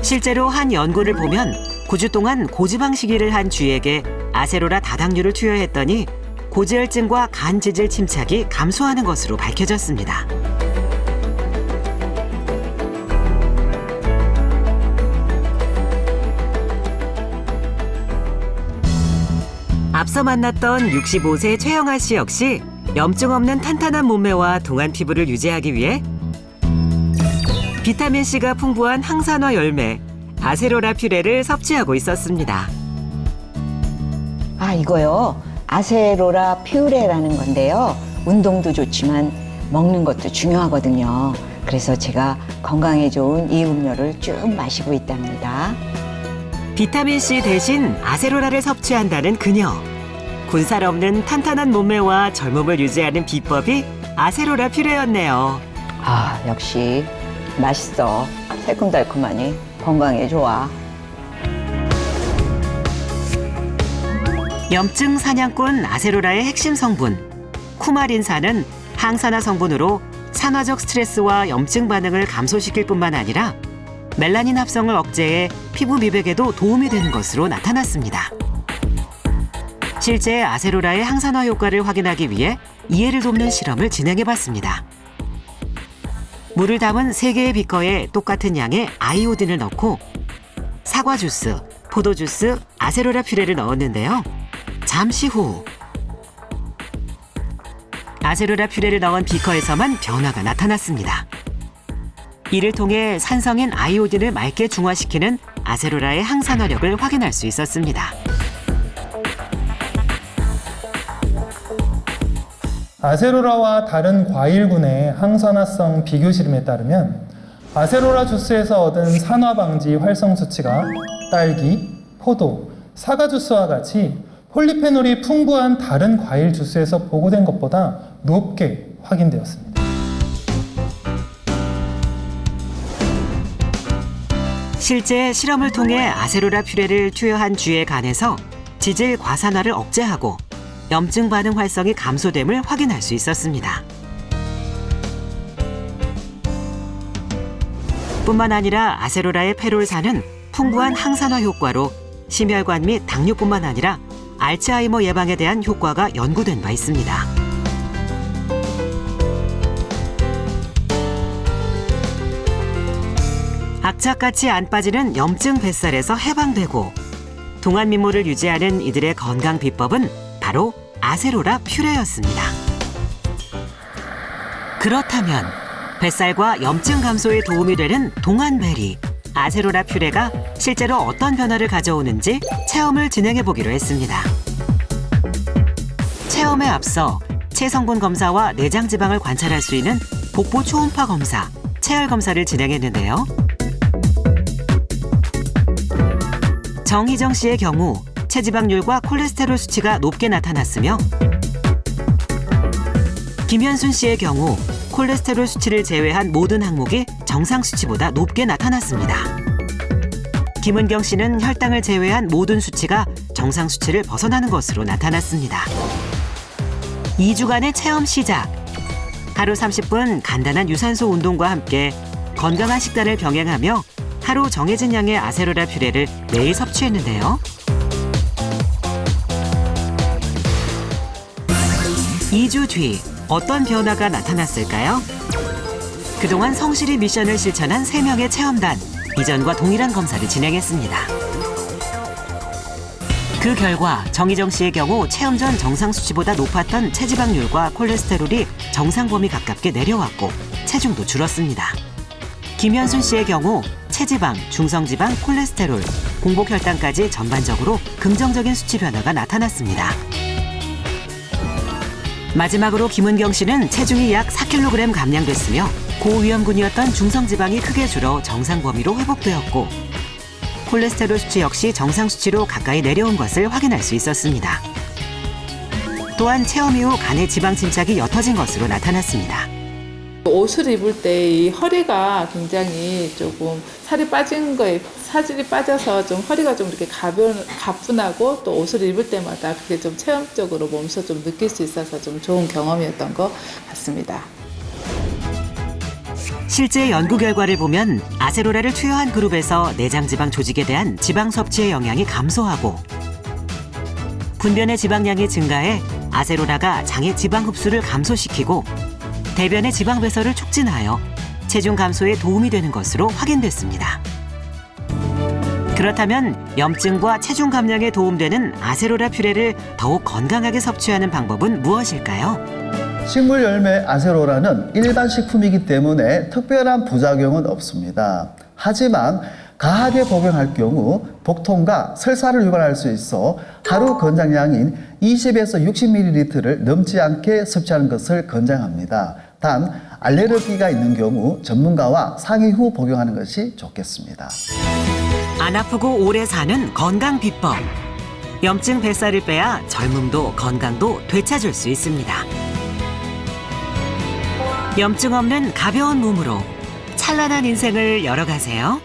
실제로 한 연구를 보면 9주 동안 고지방식이를 한 쥐에게 아세로라 다당류를 투여했더니 고지혈증과 간 지질 침착이 감소하는 것으로 밝혀졌습니다. 앞서 만났던 65세 최영아 씨 역시 염증 없는 탄탄한 몸매와 동안 피부를 유지하기 위해 비타민C가 풍부한 항산화 열매 아세로라 퓨레를 섭취하고 있었습니다. 아, 이거요. 아세로라 퓨레라는 건데요. 운동도 좋지만 먹는 것도 중요하거든요. 그래서 제가 건강에 좋은 이 음료를 쭉 마시고 있답니다. 비타민C 대신 아세로라를 섭취한다는 그녀. 군살 없는 탄탄한 몸매와 젊음을 유지하는 비법이 아세로라 퓨레였네요. 아, 역시 맛있어. 새콤달콤하니 건강에 좋아. 염증 사냥꾼 아세로라의 핵심 성분 쿠마린산은 항산화 성분으로 산화적 스트레스와 염증 반응을 감소시킬 뿐만 아니라 멜라닌 합성을 억제해 피부 미백에도 도움이 되는 것으로 나타났습니다. 실제 아세로라의 항산화 효과를 확인하기 위해 이해를 돕는 실험을 진행해봤습니다. 물을 담은 3개의 비커에 똑같은 양의 아이오딘을 넣고 사과 주스, 포도 주스, 아세로라 퓨레를 넣었는데요. 잠시 후 아세로라 퓨레를 넣은 비커에서만 변화가 나타났습니다. 이를 통해 산성인 아이오딘을 맑게 중화시키는 아세로라의 항산화력을 확인할 수 있었습니다. 아세로라와 다른 과일군의 항산화성 비교 실험에 따르면 아세로라 주스에서 얻은 산화 방지 활성 수치가 딸기, 포도, 사과 주스와 같이 폴리페놀이 풍부한 다른 과일 주스에서 보고된 것보다 높게 확인되었습니다. 실제 실험을 통해 아세로라 퓨레를 투여한 쥐의 간에서 지질 과산화를 억제하고 염증 반응 활성이 감소됨을 확인할 수 있었습니다. 뿐만 아니라 아세로라의 페롤산은 풍부한 항산화 효과로 심혈관 및 당뇨뿐만 아니라 알츠하이머 예방에 대한 효과가 연구된 바 있습니다. 악착같이 안 빠지는 염증 뱃살에서 해방되고 동안 미모를 유지하는 이들의 건강 비법은 바로 아세로라 퓨레였습니다. 그렇다면 뱃살과 염증 감소에 도움이 되는 동안베리 아세로라 퓨레가 실제로 어떤 변화를 가져오는지 체험을 진행해 보기로 했습니다. 체험에 앞서 체성분 검사와 내장 지방을 관찰할 수 있는 복부 초음파 검사, 체열 검사를 진행했는데요. 정희정 씨의 경우 체지방률과 콜레스테롤 수치가 높게 나타났으며 김현순 씨의 경우 콜레스테롤 수치를 제외한 모든 항목이 정상 수치보다 높게 나타났습니다. 김은경 씨는 혈당을 제외한 모든 수치가 정상 수치를 벗어나는 것으로 나타났습니다. 2주간의 체험 시작. 하루 30분 간단한 유산소 운동과 함께 건강한 식단을 병행하며 하루 정해진 양의 아세로라 퓨레를 매일 섭취했는데요. 2주 뒤 어떤 변화가 나타났을까요? 그동안 성실히 미션을 실천한 3명의 체험단, 이전과 동일한 검사를 진행했습니다. 그 결과 정희정 씨의 경우 체험 전 정상 수치보다 높았던 체지방률과 콜레스테롤이 정상 범위 가깝게 내려왔고 체중도 줄었습니다. 김현순 씨의 경우 체지방, 중성지방, 콜레스테롤, 공복혈당까지 전반적으로 긍정적인 수치 변화가 나타났습니다. 마지막으로 김은경 씨는 체중이 약 4kg 감량됐으며 고위험군이었던 중성지방이 크게 줄어 정상 범위로 회복되었고 콜레스테롤 수치 역시 정상 수치로 가까이 내려온 것을 확인할 수 있었습니다. 또한 체험 이후 간의 지방 침착이 옅어진 것으로 나타났습니다. 옷을 입을 때 이 허리가 굉장히 조금 살이 빠진 거에 사질이 빠져서 좀 허리가 좀 이렇게 가뿐하고 또 옷을 입을 때마다 그게 좀 체험적으로 몸소 좀 느낄 수 있어서 좀 좋은 경험이었던 것 같습니다. 실제 연구 결과를 보면 아세로라를 투여한 그룹에서 내장 지방 조직에 대한 지방 섭취의 영향이 감소하고 분변의 지방량이 증가해 아세로라가 장의 지방 흡수를 감소시키고 대변의 지방 배설을 촉진하여 체중 감소에 도움이 되는 것으로 확인됐습니다. 그렇다면 염증과 체중 감량에 도움되는 아세로라 퓨레를 더욱 건강하게 섭취하는 방법은 무엇일까요? 식물 열매 아세로라는 일반 식품이기 때문에 특별한 부작용은 없습니다. 하지만 과하게 복용할 경우 복통과 설사를 유발할 수 있어 하루 권장량인 20에서 60ml를 넘지 않게 섭취하는 것을 권장합니다. 단 알레르기가 있는 경우 전문가와 상의 후 복용하는 것이 좋겠습니다. 안 아프고 오래 사는 건강 비법. 염증 뱃살을 빼야 젊음도 건강도 되찾을 수 있습니다. 염증 없는 가벼운 몸으로 찬란한 인생을 열어가세요.